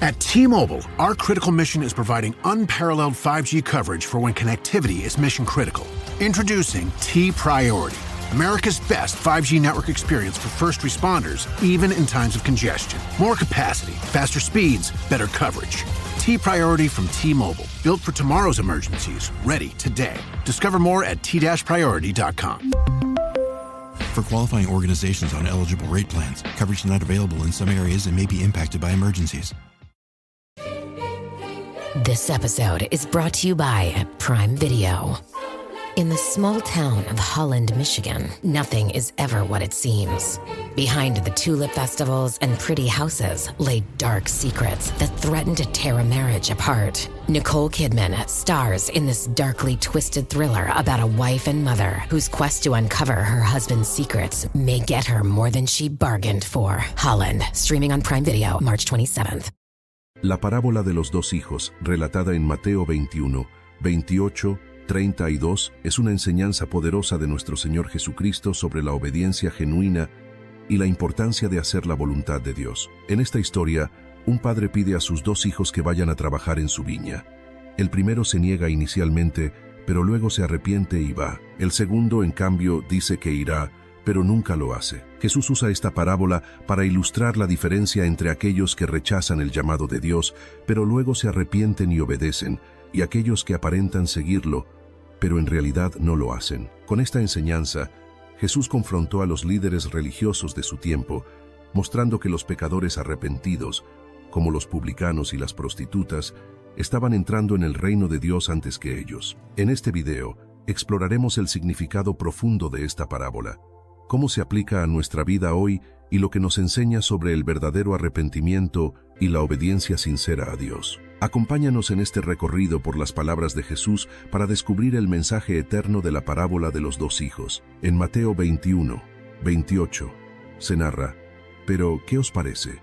At T-Mobile, our critical mission is providing unparalleled 5G coverage for when connectivity is mission critical. Introducing T-Priority, America's best 5G network experience for first responders, even in times of congestion. More capacity, faster speeds, better coverage. T-Priority from T-Mobile, built for tomorrow's emergencies, ready today. Discover more at t-priority.com. For qualifying organizations on eligible rate plans, coverage not available in some areas and may be impacted by emergencies. This episode is brought to you by Prime Video. In the small town of Holland, Michigan, nothing is ever what it seems. Behind the tulip festivals and pretty houses lay dark secrets that threaten to tear a marriage apart. Nicole Kidman stars in this darkly twisted thriller about a wife and mother whose quest to uncover her husband's secrets may get her more than she bargained for. Holland, streaming on Prime Video, March 27th. La parábola de los dos hijos, relatada en Mateo 21, 28, 32, es una enseñanza poderosa de nuestro Señor Jesucristo sobre la obediencia genuina y la importancia de hacer la voluntad de Dios. En esta historia, un padre pide a sus dos hijos que vayan a trabajar en su viña. El primero se niega inicialmente, pero luego se arrepiente y va. El segundo, en cambio, dice que irá, pero nunca lo hace. Jesús usa esta parábola para ilustrar la diferencia entre aquellos que rechazan el llamado de Dios, pero luego se arrepienten y obedecen, y aquellos que aparentan seguirlo, pero en realidad no lo hacen. Con esta enseñanza, Jesús confrontó a los líderes religiosos de su tiempo, mostrando que los pecadores arrepentidos, como los publicanos y las prostitutas, estaban entrando en el reino de Dios antes que ellos. En este video, exploraremos el significado profundo de esta parábola, cómo se aplica a nuestra vida hoy y lo que nos enseña sobre el verdadero arrepentimiento y la obediencia sincera a Dios. Acompáñanos en este recorrido por las palabras de Jesús para descubrir el mensaje eterno de la parábola de los dos hijos. En Mateo 21, 28, se narra: «Pero, ¿qué os parece?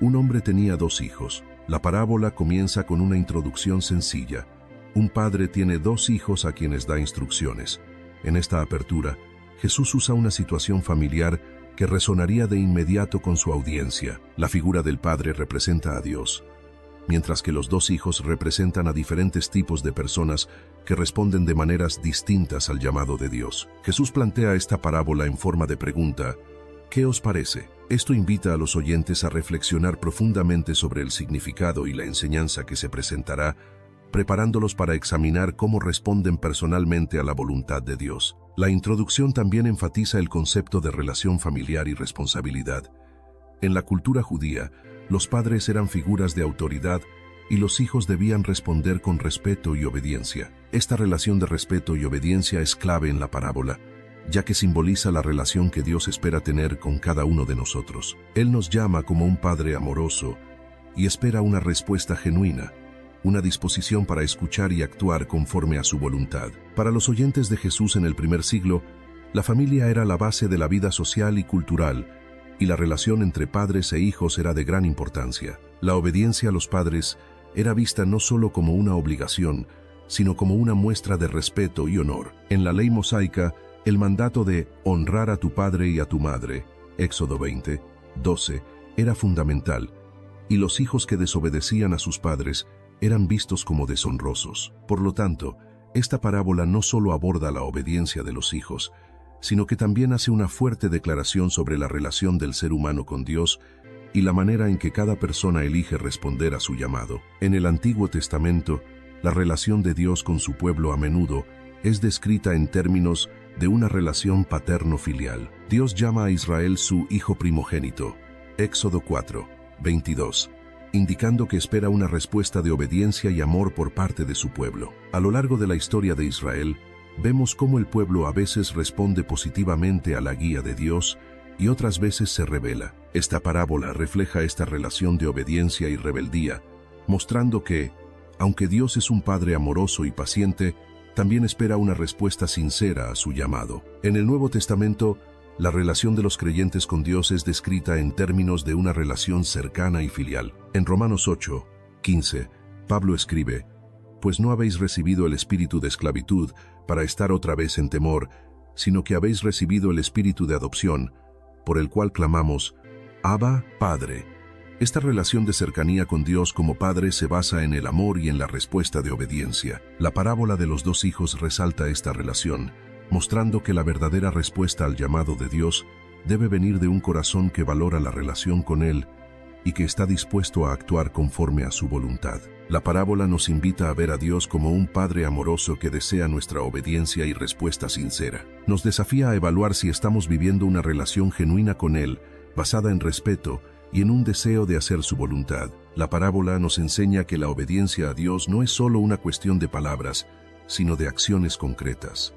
Un hombre tenía dos hijos». La parábola comienza con una introducción sencilla. Un padre tiene dos hijos a quienes da instrucciones. En esta apertura, Jesús usa una situación familiar que resonaría de inmediato con su audiencia. La figura del padre representa a Dios, mientras que los dos hijos representan a diferentes tipos de personas que responden de maneras distintas al llamado de Dios. Jesús plantea esta parábola en forma de pregunta: ¿qué os parece? Esto invita a los oyentes a reflexionar profundamente sobre el significado y la enseñanza que se presentará, preparándolos para examinar cómo responden personalmente a la voluntad de Dios. La introducción también enfatiza el concepto de relación familiar y responsabilidad. En la cultura judía, los padres eran figuras de autoridad y los hijos debían responder con respeto y obediencia. Esta relación de respeto y obediencia es clave en la parábola, ya que simboliza la relación que Dios espera tener con cada uno de nosotros. Él nos llama como un padre amoroso y espera una respuesta genuina, una disposición para escuchar y actuar conforme a su voluntad. Para los oyentes de Jesús en el primer siglo, la familia era la base de la vida social y cultural, y la relación entre padres e hijos era de gran importancia. La obediencia a los padres era vista no solo como una obligación, sino como una muestra de respeto y honor. En la ley mosaica, el mandato de honrar a tu padre y a tu madre, Éxodo 20, 12, era fundamental, y los hijos que desobedecían a sus padres eran vistos como deshonrosos. Por lo tanto, esta parábola no solo aborda la obediencia de los hijos, sino que también hace una fuerte declaración sobre la relación del ser humano con Dios y la manera en que cada persona elige responder a su llamado. En el Antiguo Testamento, la relación de Dios con su pueblo a menudo es descrita en términos de una relación paterno-filial. Dios llama a Israel su hijo primogénito, Éxodo 4, 22, indicando que espera una respuesta de obediencia y amor por parte de su pueblo. A lo largo de la historia de Israel, vemos cómo el pueblo a veces responde positivamente a la guía de Dios y otras veces se rebela. Esta parábola refleja esta relación de obediencia y rebeldía, mostrando que, aunque Dios es un Padre amoroso y paciente, también espera una respuesta sincera a su llamado. En el Nuevo Testamento, la relación de los creyentes con Dios es descrita en términos de una relación cercana y filial. En Romanos 8, 15, Pablo escribe: «Pues no habéis recibido el espíritu de esclavitud para estar otra vez en temor, sino que habéis recibido el espíritu de adopción, por el cual clamamos, Abba, Padre». Esta relación de cercanía con Dios como Padre se basa en el amor y en la respuesta de obediencia. La parábola de los dos hijos resalta esta relación, mostrando que la verdadera respuesta al llamado de Dios debe venir de un corazón que valora la relación con Él y que está dispuesto a actuar conforme a su voluntad. La parábola nos invita a ver a Dios como un Padre amoroso que desea nuestra obediencia y respuesta sincera. Nos desafía a evaluar si estamos viviendo una relación genuina con Él, basada en respeto y en un deseo de hacer su voluntad. La parábola nos enseña que la obediencia a Dios no es solo una cuestión de palabras, sino de acciones concretas.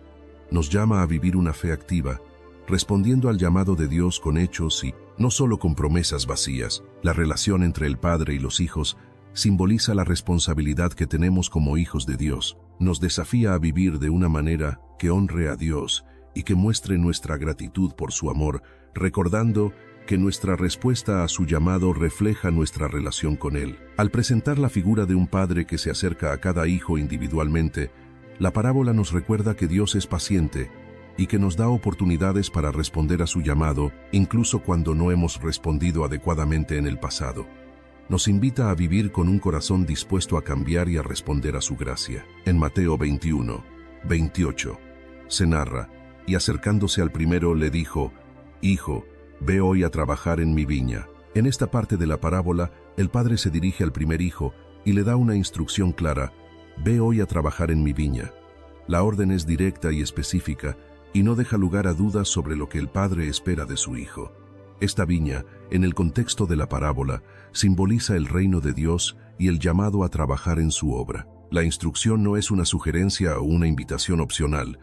Nos llama a vivir una fe activa, respondiendo al llamado de Dios con hechos y no solo con promesas vacías. La relación entre el Padre y los hijos simboliza la responsabilidad que tenemos como hijos de Dios. Nos desafía a vivir de una manera que honre a Dios y que muestre nuestra gratitud por su amor, recordando que nuestra respuesta a su llamado refleja nuestra relación con Él. Al presentar la figura de un padre que se acerca a cada hijo individualmente, la parábola nos recuerda que Dios es paciente y que nos da oportunidades para responder a su llamado, incluso cuando no hemos respondido adecuadamente en el pasado. Nos invita a vivir con un corazón dispuesto a cambiar y a responder a su gracia. En Mateo 21, 28, se narra, y acercándose al primero le dijo, «Hijo, ve hoy a trabajar en mi viña». En esta parte de la parábola, el padre se dirige al primer hijo y le da una instrucción clara, «Ve hoy a trabajar en mi viña». La orden es directa y específica y no deja lugar a dudas sobre lo que el padre espera de su hijo. Esta viña, en el contexto de la parábola, simboliza el reino de Dios y el llamado a trabajar en su obra. La instrucción no es una sugerencia o una invitación opcional,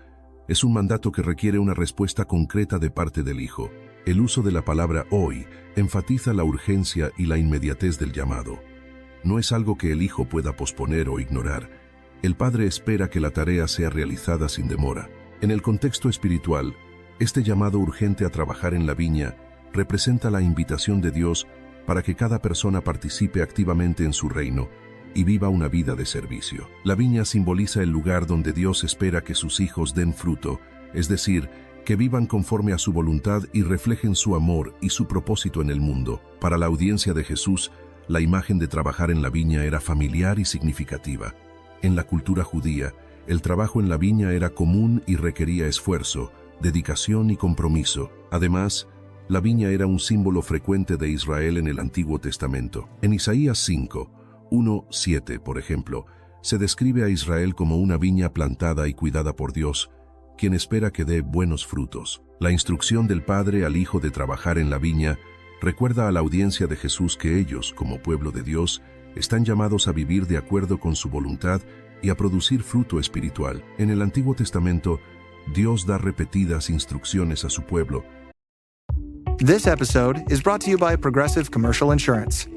es un mandato que requiere una respuesta concreta de parte del hijo. El uso de la palabra hoy enfatiza la urgencia y la inmediatez del llamado. No es algo que el hijo pueda posponer o ignorar. El padre espera que la tarea sea realizada sin demora. En el contexto espiritual, este llamado urgente a trabajar en la viña representa la invitación de Dios para que cada persona participe activamente en su reino y viva una vida de servicio. La viña simboliza el lugar donde Dios espera que sus hijos den fruto, es decir, que vivan conforme a su voluntad y reflejen su amor y su propósito en el mundo. Para la audiencia de Jesús, la imagen de trabajar en la viña era familiar y significativa. En la cultura judía, el trabajo en la viña era común y requería esfuerzo, dedicación y compromiso. Además, la viña era un símbolo frecuente de Israel en el Antiguo Testamento. En Isaías 5, 1-7, por ejemplo, se describe a Israel como una viña plantada y cuidada por Dios, quien espera que dé buenos frutos. La instrucción del Padre al Hijo de trabajar en la viña recuerda a la audiencia de Jesús que ellos, como pueblo de Dios, están llamados a vivir de acuerdo con su voluntad y a producir fruto espiritual. En el Antiguo Testamento, Dios da repetidas instrucciones a su pueblo. This episode is brought to you by Progressive Commercial Insurance.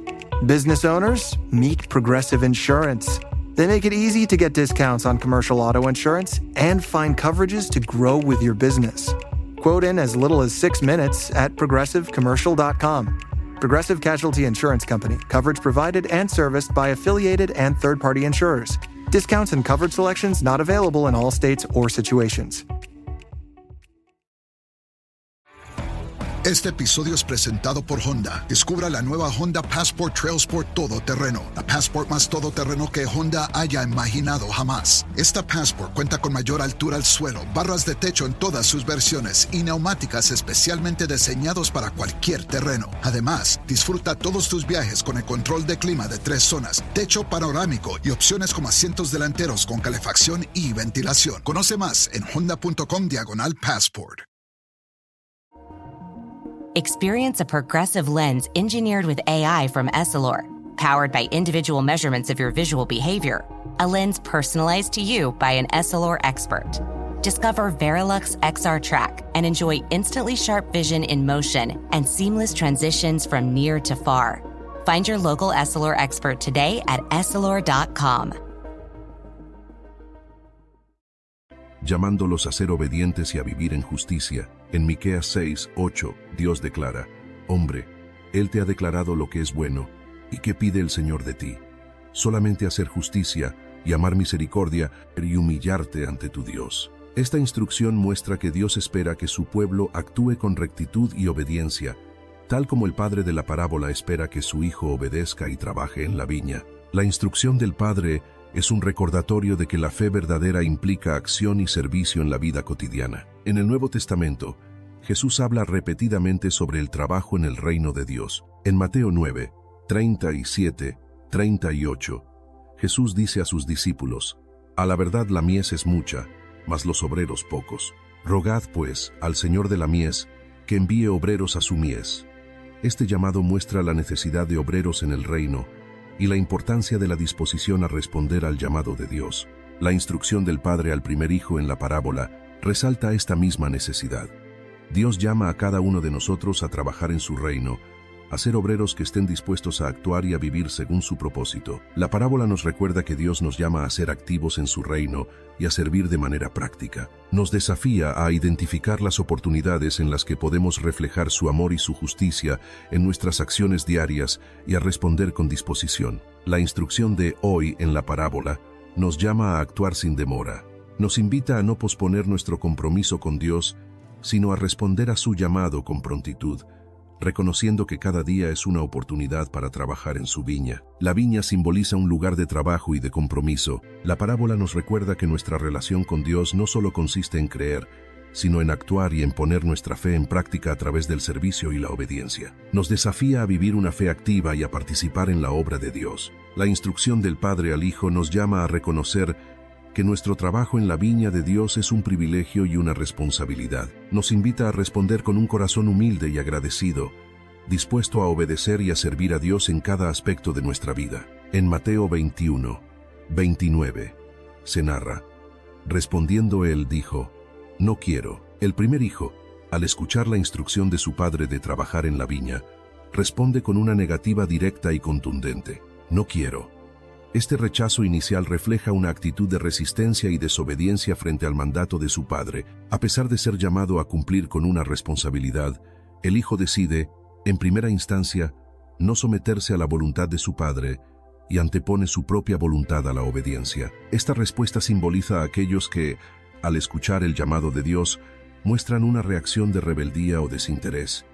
Business owners, meet Progressive Insurance. They make it easy to get discounts on commercial auto insurance and find coverages to grow with your business. Quote in as little as 6 minutes at progressivecommercial.com. Progressive Casualty Insurance Company. Coverage provided and serviced by affiliated and third-party insurers. Discounts and coverage selections not available in all states or situations. Este episodio es presentado por Honda. Descubra la nueva Honda Passport Trail Sport todoterreno. La Passport más todoterreno que Honda haya imaginado jamás. Esta Passport cuenta con mayor altura al suelo, barras de techo en todas sus versiones y neumáticas especialmente diseñados para cualquier terreno. Además, disfruta todos tus viajes con el control de clima de 3 zonas, techo panorámico y opciones como asientos delanteros con calefacción y ventilación. Conoce más en honda.com/Passport. Experience a progressive lens engineered with AI from Essilor, powered by individual measurements of your visual behavior. A lens personalized to you by an Essilor expert. Discover Verilux XR Track and enjoy instantly sharp vision in motion and seamless transitions from near to far. Find your local Essilor expert today at Essilor.com. Llamándolos a ser obedientes y a vivir en justicia. En Miqueas 6:8, Dios declara, «Hombre, Él te ha declarado lo que es bueno, ¿y qué pide el Señor de ti? Solamente hacer justicia y amar misericordia y humillarte ante tu Dios». Esta instrucción muestra que Dios espera que su pueblo actúe con rectitud y obediencia, Tal como el padre de la parábola espera que su hijo obedezca y trabaje en la viña, la instrucción del padre es un recordatorio de que la fe verdadera implica acción y servicio en la vida cotidiana. En el Nuevo Testamento, Jesús habla repetidamente sobre el trabajo en el reino de Dios. En Mateo 9, 37, 38, Jesús dice a sus discípulos: «A la verdad la mies es mucha, mas los obreros pocos. Rogad, pues, al Señor de la mies, que envíe obreros a su mies». Este llamado muestra la necesidad de obreros en el reino y la importancia de la disposición a responder al llamado de Dios. La instrucción del padre al primer hijo en la parábola resalta esta misma necesidad. Dios llama a cada uno de nosotros a trabajar en su reino, a ser obreros que estén dispuestos a actuar y a vivir según su propósito. La parábola nos recuerda que Dios nos llama a ser activos en su reino y a servir de manera práctica. Nos desafía a identificar las oportunidades en las que podemos reflejar su amor y su justicia en nuestras acciones diarias y a responder con disposición. La instrucción de hoy en la parábola nos llama a actuar sin demora. Nos invita a no posponer nuestro compromiso con Dios, sino a responder a su llamado con prontitud, reconociendo que cada día es una oportunidad para trabajar en su viña. La viña simboliza un lugar de trabajo y de compromiso. La parábola nos recuerda que nuestra relación con Dios no solo consiste en creer, sino en actuar y en poner nuestra fe en práctica a través del servicio y la obediencia. Nos desafía a vivir una fe activa y a participar en la obra de Dios. La instrucción del Padre al Hijo nos llama a reconocer que nuestro trabajo en la viña de Dios es un privilegio y una responsabilidad. Nos invita a responder con un corazón humilde y agradecido, dispuesto a obedecer y a servir a Dios en cada aspecto de nuestra vida. En Mateo 21, 29, se narra: respondiendo él dijo: «No quiero». El primer hijo, al escuchar la instrucción de su padre de trabajar en la viña, responde con una negativa directa y contundente: «No quiero». Este rechazo inicial refleja una actitud de resistencia y desobediencia frente al mandato de su padre. A pesar de ser llamado a cumplir con una responsabilidad, el hijo decide, en primera instancia, no someterse a la voluntad de su padre y antepone su propia voluntad a la obediencia. Esta respuesta simboliza a aquellos que, al escuchar el llamado de Dios, muestran una reacción de rebeldía o desinterés,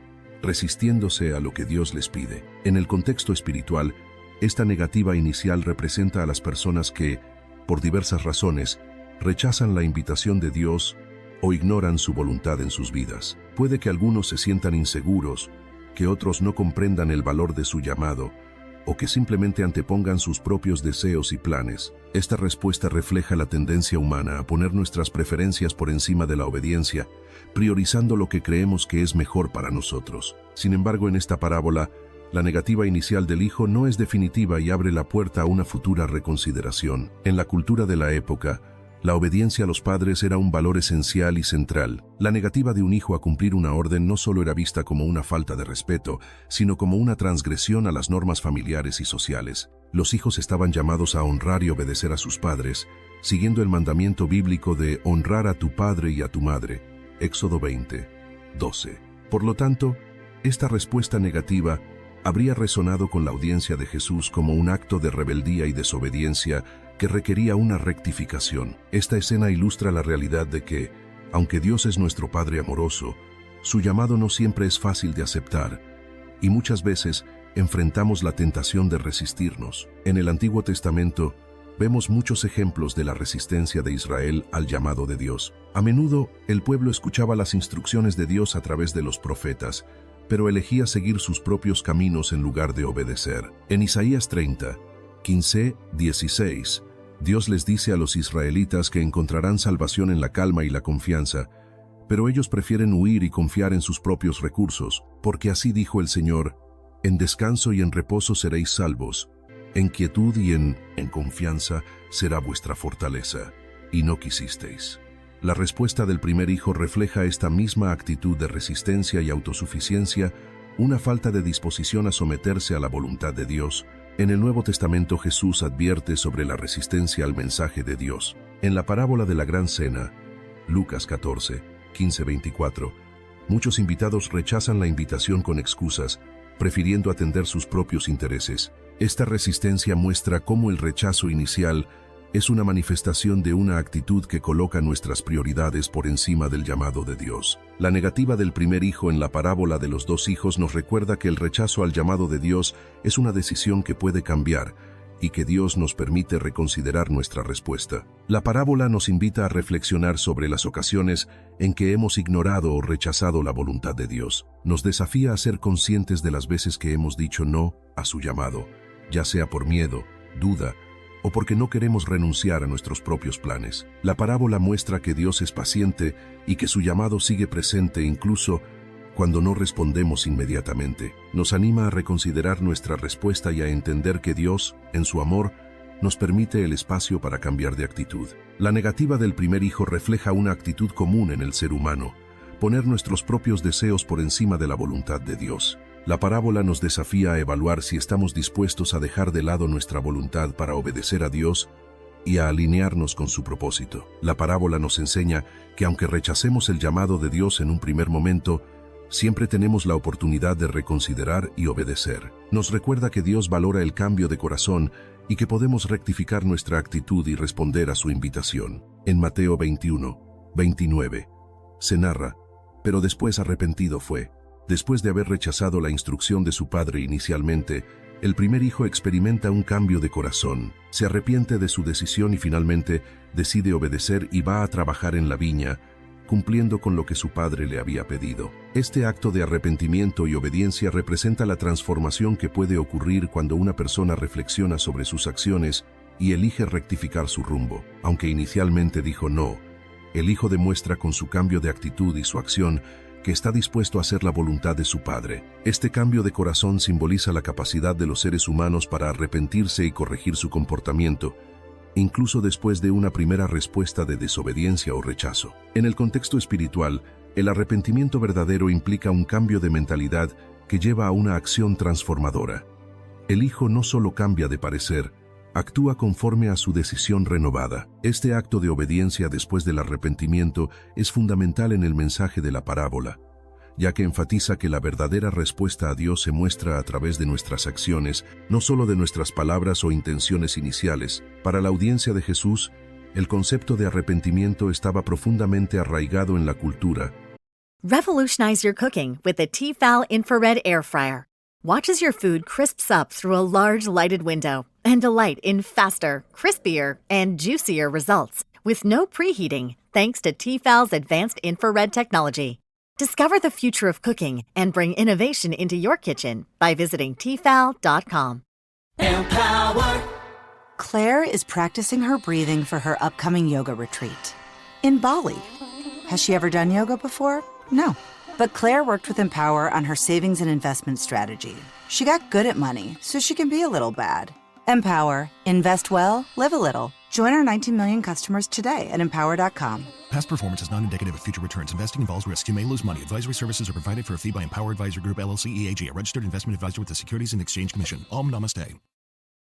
resistiéndose a lo que Dios les pide. En el contexto espiritual, esta negativa inicial representa a las personas que, por diversas razones, rechazan la invitación de Dios o ignoran su voluntad en sus vidas. Puede que algunos se sientan inseguros, que otros no comprendan el valor de su llamado, o que simplemente antepongan sus propios deseos y planes. Esta respuesta refleja la tendencia humana a poner nuestras preferencias por encima de la obediencia, priorizando lo que creemos que es mejor para nosotros. Sin embargo, en esta parábola, la negativa inicial del hijo no es definitiva y abre la puerta a una futura reconsideración. En la cultura de la época, la obediencia a los padres era un valor esencial y central. La negativa de un hijo a cumplir una orden no solo era vista como una falta de respeto, sino como una transgresión a las normas familiares y sociales. Los hijos estaban llamados a honrar y obedecer a sus padres, siguiendo el mandamiento bíblico de honrar a tu padre y a tu madre, Éxodo 20, 12. Por lo tanto, esta respuesta negativa habría resonado con la audiencia de Jesús como un acto de rebeldía y desobediencia que requería una rectificación. Esta escena ilustra la realidad de que, aunque Dios es nuestro Padre amoroso, su llamado no siempre es fácil de aceptar, y muchas veces enfrentamos la tentación de resistirnos. En el Antiguo Testamento, vemos muchos ejemplos de la resistencia de Israel al llamado de Dios. A menudo, el pueblo escuchaba las instrucciones de Dios a través de los profetas, pero elegía seguir sus propios caminos en lugar de obedecer. En Isaías 30, 15, 16, Dios les dice a los israelitas que encontrarán salvación en la calma y la confianza, pero ellos prefieren huir y confiar en sus propios recursos, porque así dijo el Señor: en descanso y en reposo seréis salvos, en quietud y en confianza será vuestra fortaleza, y no quisisteis. La respuesta del primer hijo refleja esta misma actitud de resistencia y autosuficiencia, una falta de disposición a someterse a la voluntad de Dios. En el Nuevo Testamento Jesús advierte sobre la resistencia al mensaje de Dios. En la parábola de la Gran Cena, Lucas 14, 15-24, muchos invitados rechazan la invitación con excusas, prefiriendo atender sus propios intereses. Esta resistencia muestra cómo el rechazo inicial es una manifestación de una actitud que coloca nuestras prioridades por encima del llamado de Dios. La negativa del primer hijo en la parábola de los 2 hijos nos recuerda que el rechazo al llamado de Dios es una decisión que puede cambiar y que Dios nos permite reconsiderar nuestra respuesta. La parábola nos invita a reflexionar sobre las ocasiones en que hemos ignorado o rechazado la voluntad de Dios. Nos desafía a ser conscientes de las veces que hemos dicho no a su llamado, ya sea por miedo, duda, o porque no queremos renunciar a nuestros propios planes. La parábola muestra que Dios es paciente y que su llamado sigue presente incluso cuando no respondemos inmediatamente. Nos anima a reconsiderar nuestra respuesta y a entender que Dios, en su amor, nos permite el espacio para cambiar de actitud. La negativa del primer hijo refleja una actitud común en el ser humano, poner nuestros propios deseos por encima de la voluntad de Dios. La parábola nos desafía a evaluar si estamos dispuestos a dejar de lado nuestra voluntad para obedecer a Dios y a alinearnos con su propósito. La parábola nos enseña que aunque rechacemos el llamado de Dios en un primer momento, siempre tenemos la oportunidad de reconsiderar y obedecer. Nos recuerda que Dios valora el cambio de corazón y que podemos rectificar nuestra actitud y responder a su invitación. En Mateo 21:29 se narra: pero después arrepentido fue. Después de haber rechazado la instrucción de su padre inicialmente, el primer hijo experimenta un cambio de corazón, se arrepiente de su decisión y finalmente decide obedecer y va a trabajar en la viña, cumpliendo con lo que su padre le había pedido. Este acto de arrepentimiento y obediencia representa la transformación que puede ocurrir cuando una persona reflexiona sobre sus acciones y elige rectificar su rumbo. Aunque inicialmente dijo no, el hijo demuestra con su cambio de actitud y su acción que está dispuesto a hacer la voluntad de su padre. Este cambio de corazón simboliza la capacidad de los seres humanos para arrepentirse y corregir su comportamiento, incluso después de una primera respuesta de desobediencia o rechazo. En el contexto espiritual, el arrepentimiento verdadero implica un cambio de mentalidad que lleva a una acción transformadora. El hijo no solo cambia de parecer, actúa conforme a su decisión renovada. Este acto de obediencia después del arrepentimiento es fundamental en el mensaje de la parábola, ya que enfatiza que la verdadera respuesta a Dios se muestra a través de nuestras acciones, no solo de nuestras palabras o intenciones iniciales. Para la audiencia de Jesús, el concepto de arrepentimiento estaba profundamente arraigado en la cultura. Revolutionize your cooking with the Tefal Infrared Air Fryer. Watch as your food crisps up through a large lighted window and delight in faster, crispier, and juicier results with no preheating, thanks to Tefal's advanced infrared technology. Discover the future of cooking and bring innovation into your kitchen by visiting Tefal.com. Empower. Claire is practicing her breathing for her upcoming yoga retreat in Bali. Has she ever done yoga before? No. But Claire worked with Empower on her savings and investment strategy. She got good at money, so she can be a little bad. Empower. Invest well, live a little. Join our 19 million customers today at Empower.com. Past performance is not indicative of future returns. Investing involves risks. You may lose money. Advisory services are provided for a fee by Empower Advisor Group, LLC, EAG, a registered investment advisor with the Securities and Exchange Commission. Om Namaste.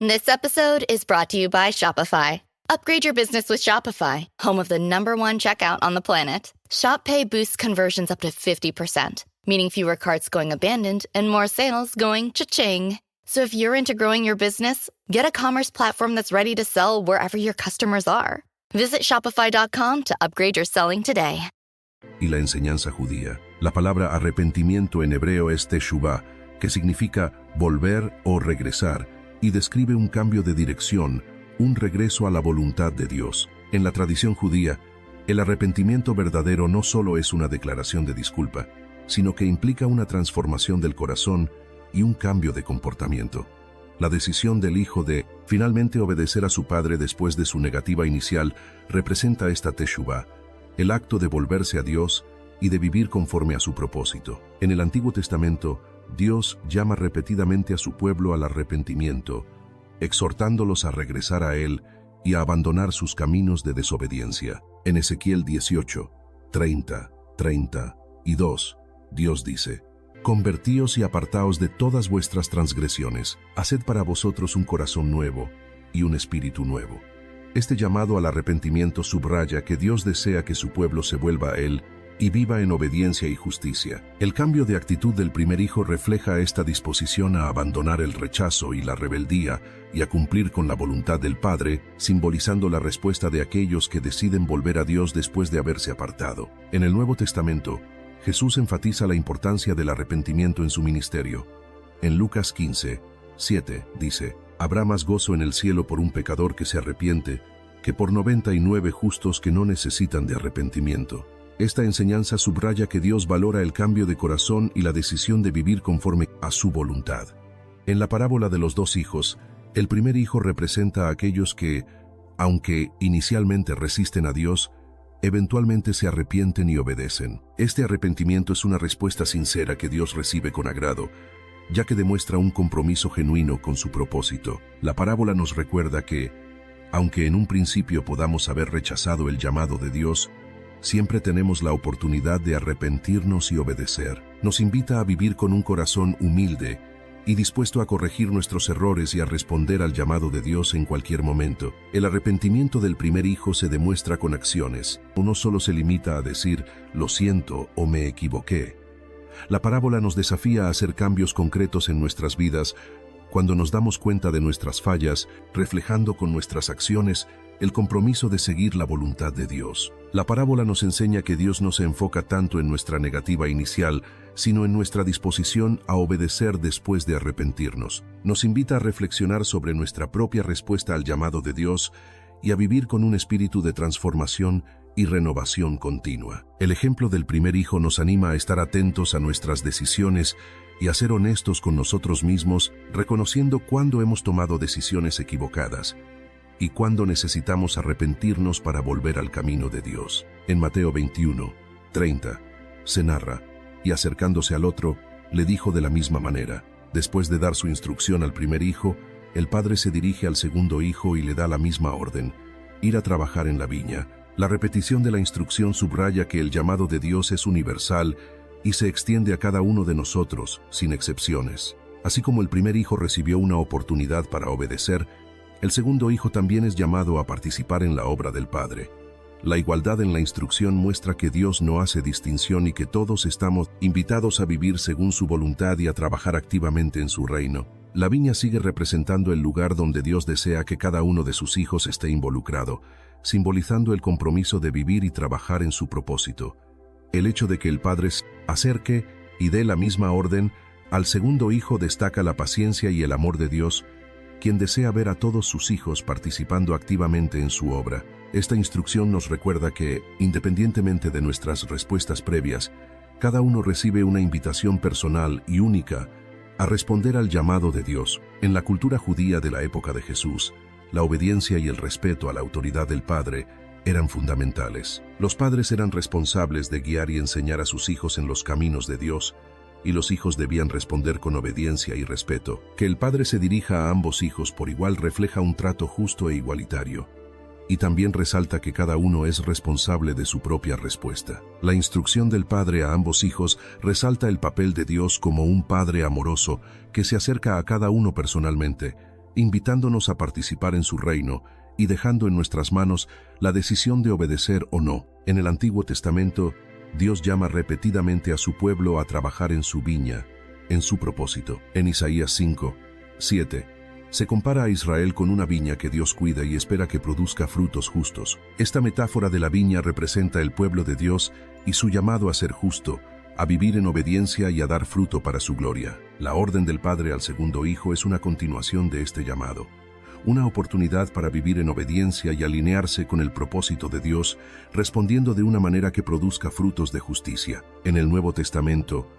This episode is brought to you by Shopify. Upgrade your business with Shopify, home of the #1 checkout on the planet. Shop Pay boosts conversions up to 50%, meaning fewer carts going abandoned and more sales going cha-ching. So if you're into growing your business, get a commerce platform that's ready to sell wherever your customers are. Visit Shopify.com to upgrade your selling today. Y la enseñanza judía. La palabra arrepentimiento en hebreo es teshuvah, que significa volver o regresar, y describe un cambio de dirección, un regreso a la voluntad de Dios. En la tradición judía, el arrepentimiento verdadero no solo es una declaración de disculpa, sino que implica una transformación del corazón y un cambio de comportamiento. La decisión del hijo de finalmente obedecer a su padre después de su negativa inicial representa esta teshuvah, el acto de volverse a Dios y de vivir conforme a su propósito. En el Antiguo Testamento, Dios llama repetidamente a su pueblo al arrepentimiento, exhortándolos a regresar a Él y a abandonar sus caminos de desobediencia. En Ezequiel 18:30-32, Dios dice: Convertíos y apartaos de todas vuestras transgresiones, haced para vosotros un corazón nuevo y un espíritu nuevo. Este llamado al arrepentimiento subraya que Dios desea que su pueblo se vuelva a Él y viva en obediencia y justicia. El cambio de actitud del primer hijo refleja esta disposición a abandonar el rechazo y la rebeldía y a cumplir con la voluntad del Padre, simbolizando la respuesta de aquellos que deciden volver a Dios después de haberse apartado. En el Nuevo Testamento, Jesús enfatiza la importancia del arrepentimiento en su ministerio. En Lucas 15:7 dice: «Habrá más gozo en el cielo por un pecador que se arrepiente que por 99 justos que no necesitan de arrepentimiento». Esta enseñanza subraya que Dios valora el cambio de corazón y la decisión de vivir conforme a su voluntad. En la parábola de los dos hijos, el primer hijo representa a aquellos que, aunque inicialmente resisten a Dios, eventualmente se arrepienten y obedecen. Este arrepentimiento es una respuesta sincera que Dios recibe con agrado, ya que demuestra un compromiso genuino con su propósito. La parábola nos recuerda que, aunque en un principio podamos haber rechazado el llamado de Dios, siempre tenemos la oportunidad de arrepentirnos y obedecer. Nos invita a vivir con un corazón humilde y dispuesto a corregir nuestros errores y a responder al llamado de Dios en cualquier momento. El arrepentimiento del primer hijo se demuestra con acciones. No solo se limita a decir, lo siento o me equivoqué. La parábola nos desafía a hacer cambios concretos en nuestras vidas cuando nos damos cuenta de nuestras fallas, reflejando con nuestras acciones el compromiso de seguir la voluntad de Dios. La parábola nos enseña que Dios no se enfoca tanto en nuestra negativa inicial, sino en nuestra disposición a obedecer después de arrepentirnos. Nos invita a reflexionar sobre nuestra propia respuesta al llamado de Dios y a vivir con un espíritu de transformación y renovación continua. El ejemplo del primer hijo nos anima a estar atentos a nuestras decisiones y a ser honestos con nosotros mismos, reconociendo cuándo hemos tomado decisiones equivocadas y cuándo necesitamos arrepentirnos para volver al camino de Dios. En Mateo 21:30 se narra: «Y acercándose al otro, le dijo de la misma manera». Después de dar su instrucción al primer hijo, el padre se dirige al segundo hijo y le da la misma orden: ir a trabajar en la viña. La repetición de la instrucción subraya que el llamado de Dios es universal y se extiende a cada uno de nosotros, sin excepciones. Así como el primer hijo recibió una oportunidad para obedecer, el segundo hijo también es llamado a participar en la obra del Padre. La igualdad en la instrucción muestra que Dios no hace distinción y que todos estamos invitados a vivir según su voluntad y a trabajar activamente en su reino. La viña sigue representando el lugar donde Dios desea que cada uno de sus hijos esté involucrado, simbolizando el compromiso de vivir y trabajar en su propósito. El hecho de que el Padre se acerque y dé la misma orden al segundo hijo destaca la paciencia y el amor de Dios, quien desea ver a todos sus hijos participando activamente en su obra. Esta instrucción nos recuerda que, independientemente de nuestras respuestas previas, cada uno recibe una invitación personal y única a responder al llamado de Dios. En la cultura judía de la época de Jesús, la obediencia y el respeto a la autoridad del Padre eran fundamentales. Los padres eran responsables de guiar y enseñar a sus hijos en los caminos de Dios, y los hijos debían responder con obediencia y respeto. Que el padre se dirija a ambos hijos por igual refleja un trato justo e igualitario, y también resalta que cada uno es responsable de su propia respuesta. La instrucción del padre a ambos hijos resalta el papel de Dios como un padre amoroso que se acerca a cada uno personalmente, invitándonos a participar en su reino y dejando en nuestras manos la decisión de obedecer o no. En el Antiguo Testamento, Dios llama repetidamente a su pueblo a trabajar en su viña, en su propósito. En Isaías 5:7, se compara a Israel con una viña que Dios cuida y espera que produzca frutos justos. Esta metáfora de la viña representa el pueblo de Dios y su llamado a ser justo, a vivir en obediencia y a dar fruto para su gloria. La orden del Padre al segundo hijo es una continuación de este llamado, una oportunidad para vivir en obediencia y alinearse con el propósito de Dios, respondiendo de una manera que produzca frutos de justicia. En el Nuevo Testamento,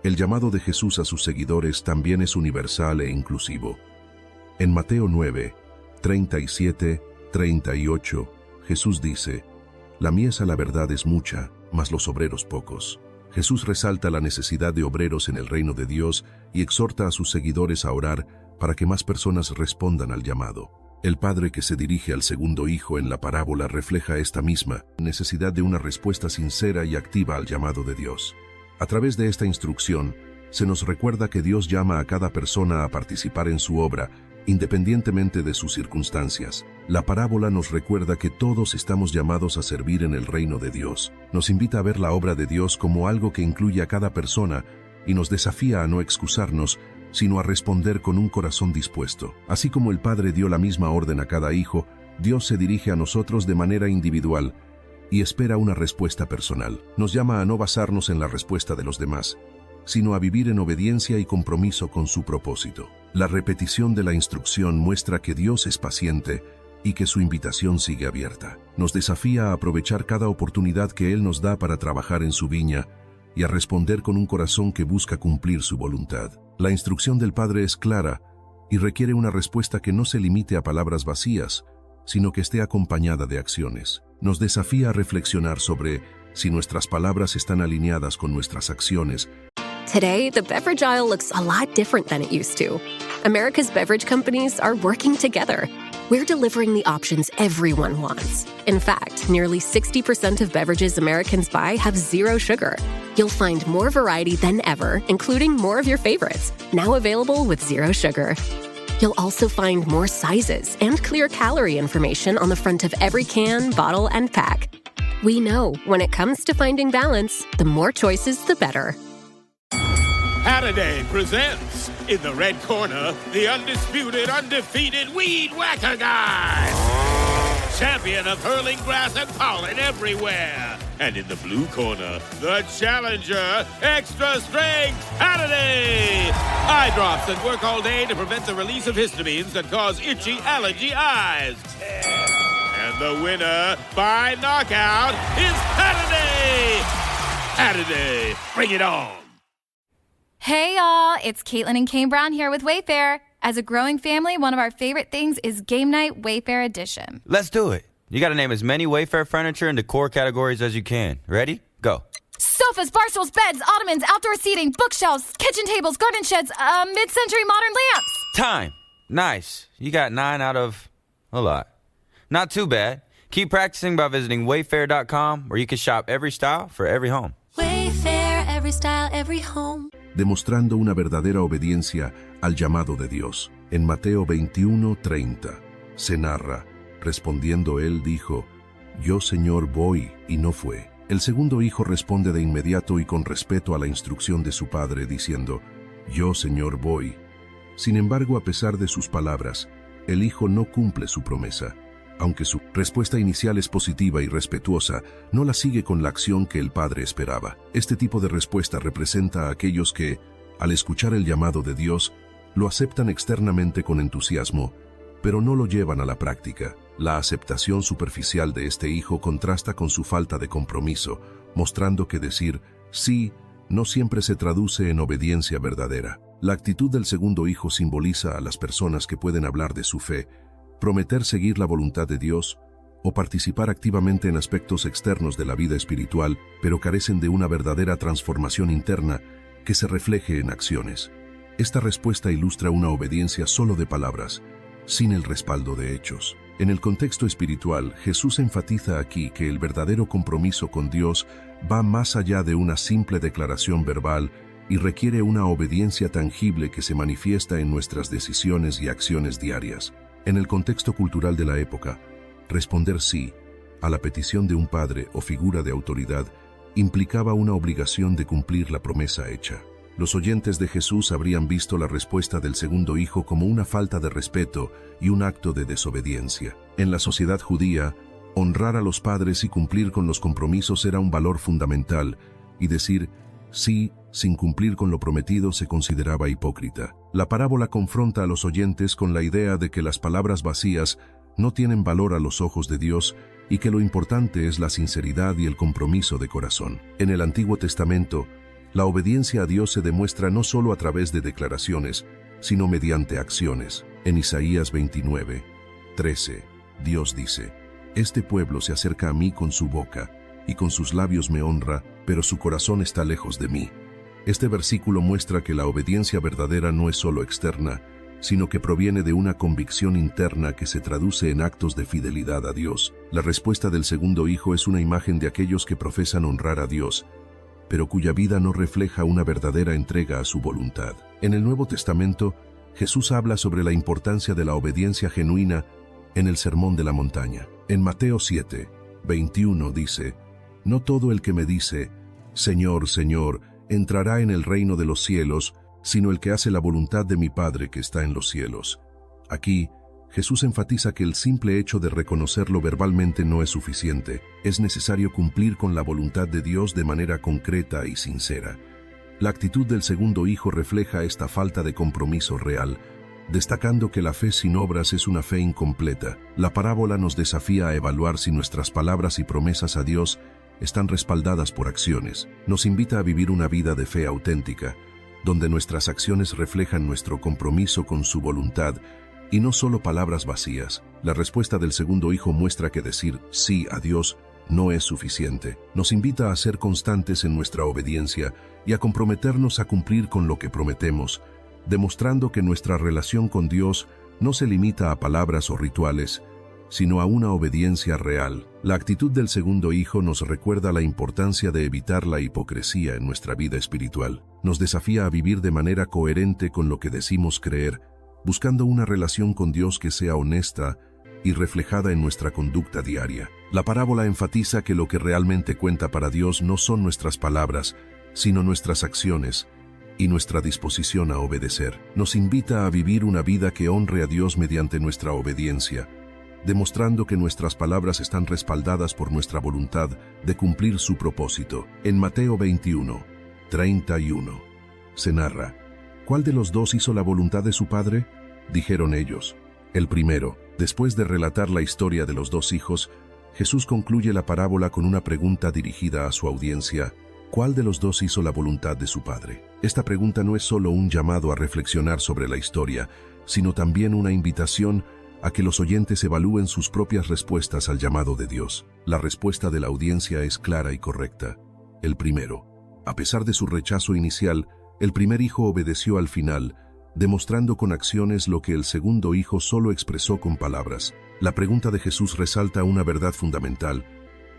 el llamado de Jesús a sus seguidores también es universal e inclusivo. En Mateo 9:37-38, Jesús dice: «La mies a la verdad es mucha, mas los obreros pocos». Jesús resalta la necesidad de obreros en el reino de Dios y exhorta a sus seguidores a orar para que más personas respondan al llamado. El padre que se dirige al segundo hijo en la parábola refleja esta misma necesidad de una respuesta sincera y activa al llamado de Dios. A través de esta instrucción, se nos recuerda que Dios llama a cada persona a participar en su obra independientemente de sus circunstancias. La parábola nos recuerda que todos estamos llamados a servir en el reino de Dios. Nos invita a ver la obra de Dios como algo que incluye a cada persona y nos desafía a no excusarnos, sino a responder con un corazón dispuesto. Así como el Padre dio la misma orden a cada hijo, Dios se dirige a nosotros de manera individual y espera una respuesta personal. Nos llama a no basarnos en la respuesta de los demás, sino a vivir en obediencia y compromiso con su propósito. La repetición de la instrucción muestra que Dios es paciente y que su invitación sigue abierta. Nos desafía a aprovechar cada oportunidad que Él nos da para trabajar en su viña y a responder con un corazón que busca cumplir su voluntad. La instrucción del Padre es clara y requiere una respuesta que no se limite a palabras vacías, sino que esté acompañada de acciones. Nos desafía a reflexionar sobre si nuestras palabras están alineadas con nuestras acciones. Today, the beverage aisle looks a lot different than it used to. America's beverage companies are working together. We're delivering the options everyone wants. In fact, nearly 60% of beverages Americans buy have zero sugar. You'll find more variety than ever, including more of your favorites, now available with zero sugar. You'll also find more sizes and clear calorie information on the front of every can, bottle, and pack. We know when it comes to finding balance, the more choices, the better. Hattaday presents, in the red corner, the undisputed, undefeated Weed Whacker Guy. Champion of hurling grass and pollen everywhere. And in the blue corner, the challenger, extra strength Hattaday. Eye drops that work all day to prevent the release of histamines that cause itchy allergy eyes. And the winner by knockout is Hattaday. Hattaday, bring it on. Hey y'all, it's Caitlin and Kane Brown here with Wayfair. As a growing family, one of our favorite things is Game Night Wayfair Edition. Let's do it. You gotta name as many Wayfair furniture and decor categories as you can. Ready? Go. Sofas, bar stools, beds, ottomans, outdoor seating, bookshelves, kitchen tables, garden sheds, mid-century modern lamps. Time. Nice. You got 9 out of a lot. Not too bad. Keep practicing by visiting Wayfair.com, where you can shop every style for every home. Wayfair, every style, every home. Demostrando una verdadera obediencia al llamado de Dios. En Mateo 21:30 se narra, respondiendo él dijo, «Yo, Señor, voy», y no fue. El segundo hijo responde de inmediato y con respeto a la instrucción de su padre, diciendo, «Yo, Señor, voy». Sin embargo, a pesar de sus palabras, el hijo no cumple su promesa. Aunque su respuesta inicial es positiva y respetuosa, no la sigue con la acción que el padre esperaba. Este tipo de respuesta representa a aquellos que, al escuchar el llamado de Dios, lo aceptan externamente con entusiasmo, pero no lo llevan a la práctica. La aceptación superficial de este hijo contrasta con su falta de compromiso, mostrando que decir sí no siempre se traduce en obediencia verdadera. La actitud del segundo hijo simboliza a las personas que pueden hablar de su fe, prometer seguir la voluntad de Dios o participar activamente en aspectos externos de la vida espiritual, pero carecen de una verdadera transformación interna que se refleje en acciones. Esta respuesta ilustra una obediencia solo de palabras, sin el respaldo de hechos. En el contexto espiritual, Jesús enfatiza aquí que el verdadero compromiso con Dios va más allá de una simple declaración verbal y requiere una obediencia tangible que se manifiesta en nuestras decisiones y acciones diarias. En el contexto cultural de la época, responder sí a la petición de un padre o figura de autoridad implicaba una obligación de cumplir la promesa hecha. Los oyentes de Jesús habrían visto la respuesta del segundo hijo como una falta de respeto y un acto de desobediencia. En la sociedad judía, honrar a los padres y cumplir con los compromisos era un valor fundamental, y decir sí sin cumplir con lo prometido se consideraba hipócrita. La parábola confronta a los oyentes con la idea de que las palabras vacías no tienen valor a los ojos de Dios y que lo importante es la sinceridad y el compromiso de corazón. En el Antiguo Testamento, la obediencia a Dios se demuestra no solo a través de declaraciones, sino mediante acciones. En Isaías 29:13, Dios dice, «Este pueblo se acerca a mí con su boca, y con sus labios me honra, pero su corazón está lejos de mí». Este versículo muestra que la obediencia verdadera no es solo externa, sino que proviene de una convicción interna que se traduce en actos de fidelidad a Dios. La respuesta del segundo hijo es una imagen de aquellos que profesan honrar a Dios, pero cuya vida no refleja una verdadera entrega a su voluntad. En el Nuevo Testamento, Jesús habla sobre la importancia de la obediencia genuina en el Sermón de la Montaña. En Mateo 7, 21 dice: No todo el que me dice, Señor, Señor, entrará en el reino de los cielos, sino el que hace la voluntad de mi Padre que está en los cielos. Aquí, Jesús enfatiza que el simple hecho de reconocerlo verbalmente no es suficiente. Es necesario cumplir con la voluntad de Dios de manera concreta y sincera. La actitud del segundo hijo refleja esta falta de compromiso real, destacando que la fe sin obras es una fe incompleta. La parábola nos desafía a evaluar si nuestras palabras y promesas a Dios están respaldadas por acciones. Nos invita a vivir una vida de fe auténtica, donde nuestras acciones reflejan nuestro compromiso con su voluntad y no solo palabras vacías. La respuesta del segundo hijo muestra que decir sí a Dios no es suficiente. Nos invita a ser constantes en nuestra obediencia y a comprometernos a cumplir con lo que prometemos, demostrando que nuestra relación con Dios no se limita a palabras o rituales, sino a una obediencia real. La actitud del segundo hijo nos recuerda la importancia de evitar la hipocresía en nuestra vida espiritual. Nos desafía a vivir de manera coherente con lo que decimos creer, buscando una relación con Dios que sea honesta y reflejada en nuestra conducta diaria. La parábola enfatiza que lo que realmente cuenta para Dios no son nuestras palabras, sino nuestras acciones y nuestra disposición a obedecer. Nos invita a vivir una vida que honre a Dios mediante nuestra obediencia, demostrando que nuestras palabras están respaldadas por nuestra voluntad de cumplir su propósito. En Mateo 21, 31, se narra: ¿Cuál de los dos hizo la voluntad de su padre? Dijeron ellos: el primero. Después de relatar la historia de los dos hijos, Jesús concluye la parábola con una pregunta dirigida a su audiencia: ¿cuál de los dos hizo la voluntad de su padre? Esta pregunta no es solo un llamado a reflexionar sobre la historia, sino también una invitación a que los oyentes evalúen sus propias respuestas al llamado de Dios. La respuesta de la audiencia es clara y correcta: el primero. A pesar de su rechazo inicial, el primer hijo obedeció al final, demostrando con acciones lo que el segundo hijo solo expresó con palabras. La pregunta de Jesús resalta una verdad fundamental: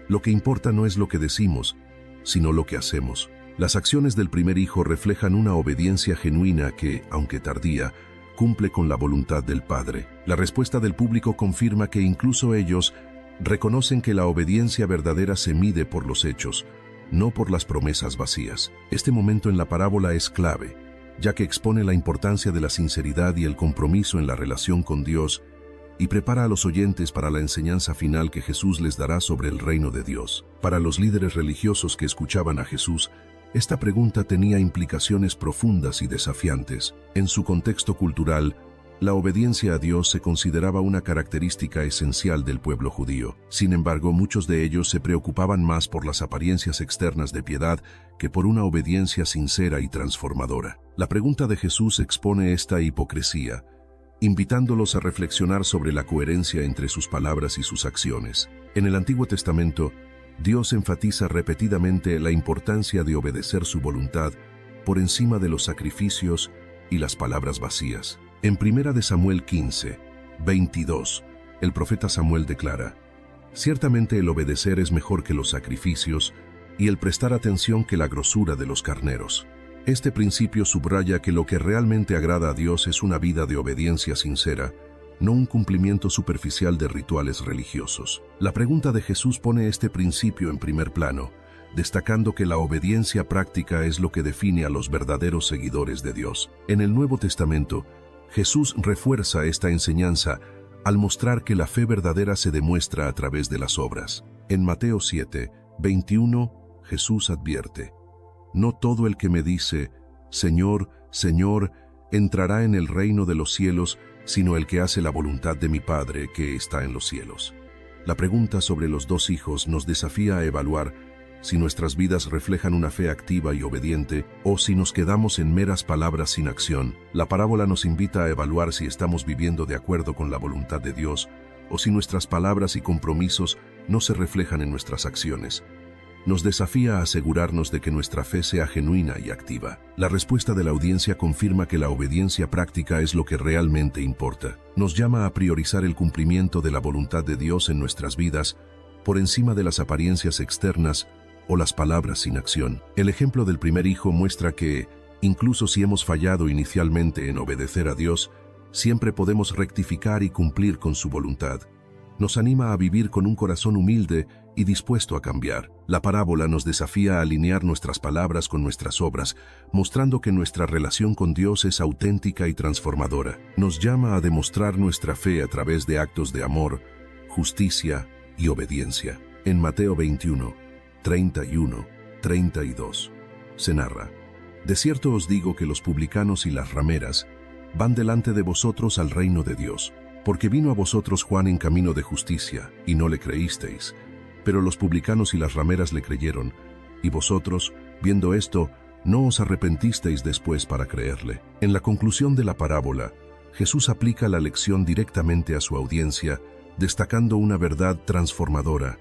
lo que importa no es lo que decimos, sino lo que hacemos. Las acciones del primer hijo reflejan una obediencia genuina que, aunque tardía, cumple con la voluntad del Padre. La respuesta del público confirma que incluso ellos reconocen que la obediencia verdadera se mide por los hechos, no por las promesas vacías. Este momento en la parábola es clave, ya que expone la importancia de la sinceridad y el compromiso en la relación con Dios y prepara a los oyentes para la enseñanza final que Jesús les dará sobre el reino de Dios. Para los líderes religiosos que escuchaban a Jesús, esta pregunta tenía implicaciones profundas y desafiantes. En su contexto cultural, la obediencia a Dios se consideraba una característica esencial del pueblo judío. Sin embargo, muchos de ellos se preocupaban más por las apariencias externas de piedad que por una obediencia sincera y transformadora. La pregunta de Jesús expone esta hipocresía, invitándolos a reflexionar sobre la coherencia entre sus palabras y sus acciones. En el Antiguo Testamento, Dios enfatiza repetidamente la importancia de obedecer su voluntad por encima de los sacrificios y las palabras vacías. En 1 Samuel 15, 22, el profeta Samuel declara: ciertamente el obedecer es mejor que los sacrificios y el prestar atención que la grosura de los carneros. Este principio subraya que lo que realmente agrada a Dios es una vida de obediencia sincera, no un cumplimiento superficial de rituales religiosos. La pregunta de Jesús pone este principio en primer plano, destacando que la obediencia práctica es lo que define a los verdaderos seguidores de Dios. En el Nuevo Testamento, Jesús refuerza esta enseñanza al mostrar que la fe verdadera se demuestra a través de las obras. En Mateo 7, 21, Jesús advierte: no todo el que me dice, Señor, Señor, entrará en el reino de los cielos, sino el que hace la voluntad de mi Padre que está en los cielos. La pregunta sobre los dos hijos nos desafía a evaluar si nuestras vidas reflejan una fe activa y obediente o si nos quedamos en meras palabras sin acción. La parábola nos invita a evaluar si estamos viviendo de acuerdo con la voluntad de Dios o si nuestras palabras y compromisos no se reflejan en nuestras acciones. Nos desafía a asegurarnos de que nuestra fe sea genuina y activa. La respuesta de la audiencia confirma que la obediencia práctica es lo que realmente importa. Nos llama a priorizar el cumplimiento de la voluntad de Dios en nuestras vidas por encima de las apariencias externas o las palabras sin acción. El ejemplo del primer hijo muestra que, Incluso si hemos fallado inicialmente en obedecer a Dios, siempre podemos rectificar y cumplir con su voluntad. Nos anima a vivir con un corazón humilde y dispuesto a cambiar. La parábola nos desafía a alinear nuestras palabras con nuestras obras, mostrando que nuestra relación con Dios es auténtica y transformadora. Nos llama a demostrar nuestra fe a través de actos de amor, justicia y obediencia. En Mateo 21, 31, 32, se narra: de cierto os digo que los publicanos y las rameras van delante de vosotros al reino de Dios. Porque vino a vosotros Juan en camino de justicia, y no le creísteis. Pero los publicanos y las rameras le creyeron, y vosotros, viendo esto, no os arrepentisteis después para creerle. En la conclusión de la parábola, Jesús aplica la lección directamente a su audiencia, destacando una verdad transformadora.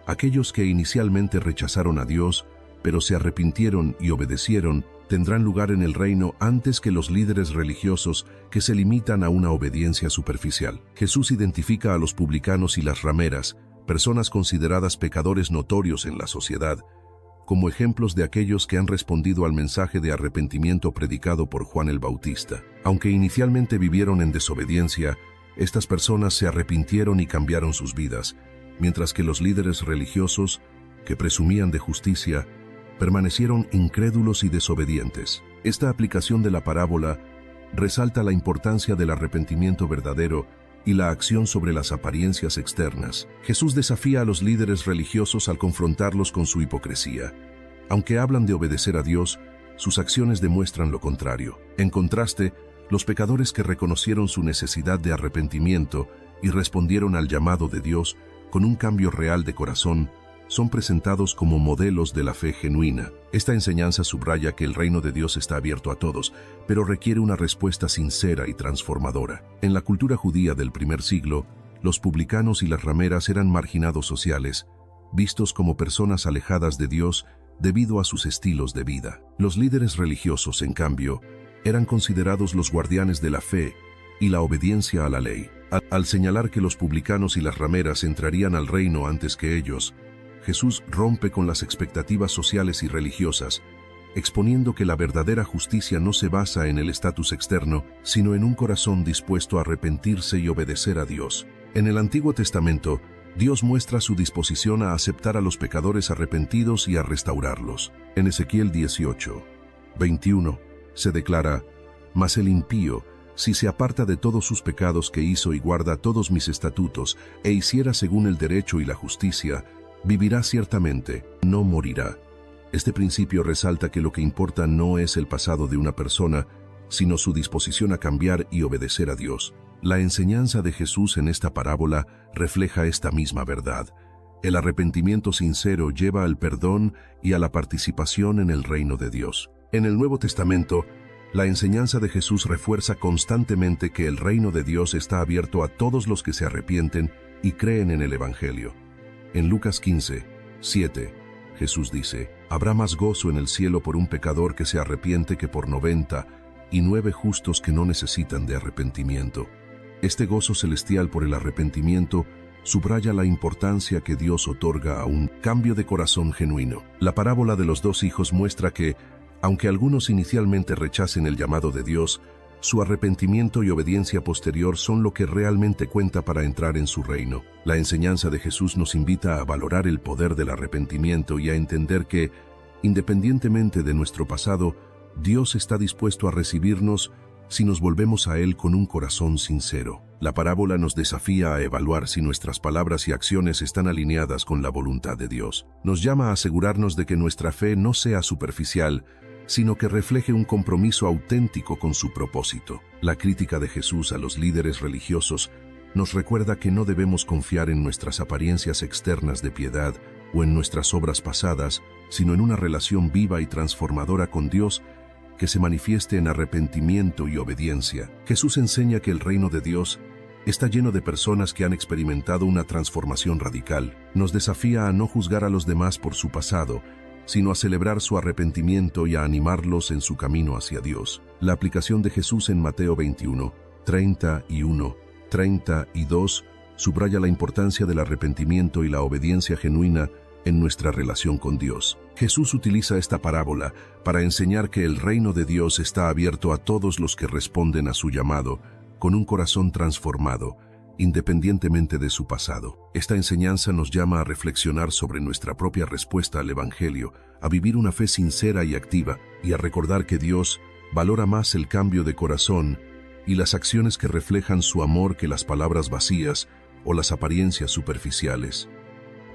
Aquellos que inicialmente rechazaron a Dios, pero se arrepintieron y obedecieron, tendrán lugar en el reino antes que los líderes religiosos que se limitan a una obediencia superficial. Jesús identifica a los publicanos y las rameras, personas consideradas pecadores notorios en la sociedad, como ejemplos de aquellos que han respondido al mensaje de arrepentimiento predicado por Juan el Bautista. Aunque inicialmente vivieron en desobediencia, estas personas se arrepintieron y cambiaron sus vidas, mientras que los líderes religiosos, que presumían de justicia, permanecieron incrédulos y desobedientes. Esta aplicación de la parábola resalta la importancia del arrepentimiento verdadero y la acción sobre las apariencias externas. Jesús desafía a los líderes religiosos al confrontarlos con su hipocresía. Aunque hablan de obedecer a Dios, sus acciones demuestran lo contrario. En contraste, los pecadores que reconocieron su necesidad de arrepentimiento y respondieron al llamado de Dios con un cambio real de corazón, son presentados como modelos de la fe genuina. Esta enseñanza subraya que el reino de Dios está abierto a todos, pero requiere una respuesta sincera y transformadora. En la cultura judía del primer siglo, los publicanos y las rameras eran marginados sociales, vistos como personas alejadas de Dios debido a sus estilos de vida. Los líderes religiosos, en cambio, eran considerados los guardianes de la fe y la obediencia a la ley. Al señalar que los publicanos y las rameras entrarían al reino antes que ellos, Jesús rompe con las expectativas sociales y religiosas, exponiendo que la verdadera justicia no se basa en el estatus externo, sino en un corazón dispuesto a arrepentirse y obedecer a Dios. En el Antiguo Testamento, Dios muestra su disposición a aceptar a los pecadores arrepentidos y a restaurarlos. En Ezequiel 18, 21, se declara: mas el impío, si se aparta de todos sus pecados que hizo y guarda todos mis estatutos, e hiciera según el derecho y la justicia, vivirá ciertamente, no morirá. Este principio resalta que lo que importa no es el pasado de una persona, sino su disposición a cambiar y obedecer a Dios. La enseñanza de Jesús en esta parábola refleja esta misma verdad. El arrepentimiento sincero lleva al perdón y a la participación en el reino de Dios. En el Nuevo Testamento, la enseñanza de Jesús refuerza constantemente que el reino de Dios está abierto a todos los que se arrepienten y creen en el Evangelio. En Lucas 15, 7, Jesús dice: habrá más gozo en el cielo por un pecador que se arrepiente que por 99 justos que no necesitan de arrepentimiento. Este gozo celestial por el arrepentimiento subraya la importancia que Dios otorga a un cambio de corazón genuino. La parábola de los dos hijos muestra que, aunque algunos inicialmente rechacen el llamado de Dios, su arrepentimiento y obediencia posterior son lo que realmente cuenta para entrar en su reino. La enseñanza de Jesús nos invita a valorar el poder del arrepentimiento y a entender que, independientemente de nuestro pasado, Dios está dispuesto a recibirnos si nos volvemos a Él con un corazón sincero. La parábola nos desafía a evaluar si nuestras palabras y acciones están alineadas con la voluntad de Dios. Nos llama a asegurarnos de que nuestra fe no sea superficial, sino que refleje un compromiso auténtico con su propósito. La crítica de Jesús a los líderes religiosos nos recuerda que no debemos confiar en nuestras apariencias externas de piedad o en nuestras obras pasadas, sino en una relación viva y transformadora con Dios que se manifieste en arrepentimiento y obediencia. Jesús enseña que el reino de Dios está lleno de personas que han experimentado una transformación radical. Nos desafía a no juzgar a los demás por su pasado, sino a celebrar su arrepentimiento y a animarlos en su camino hacia Dios. La aplicación de Jesús en Mateo 21, 31, 32 subraya la importancia del arrepentimiento y la obediencia genuina en nuestra relación con Dios. Jesús utiliza esta parábola para enseñar que el reino de Dios está abierto a todos los que responden a su llamado con un corazón transformado, independientemente de su pasado. Esta enseñanza nos llama a reflexionar sobre nuestra propia respuesta al Evangelio, a vivir una fe sincera y activa, y a recordar que Dios valora más el cambio de corazón y las acciones que reflejan su amor que las palabras vacías o las apariencias superficiales.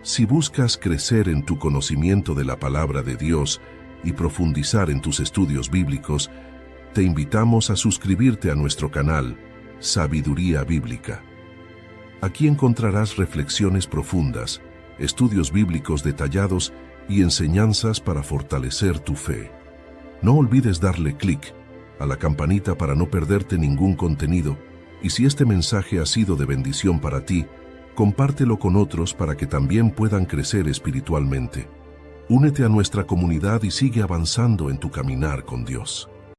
Si buscas crecer en tu conocimiento de la palabra de Dios y profundizar en tus estudios bíblicos, te invitamos a suscribirte a nuestro canal Sabiduría Bíblica. Aquí encontrarás reflexiones profundas, estudios bíblicos detallados y enseñanzas para fortalecer tu fe. No olvides darle clic a la campanita para no perderte ningún contenido, y si este mensaje ha sido de bendición para ti, compártelo con otros para que también puedan crecer espiritualmente. Únete a nuestra comunidad y sigue avanzando en tu caminar con Dios.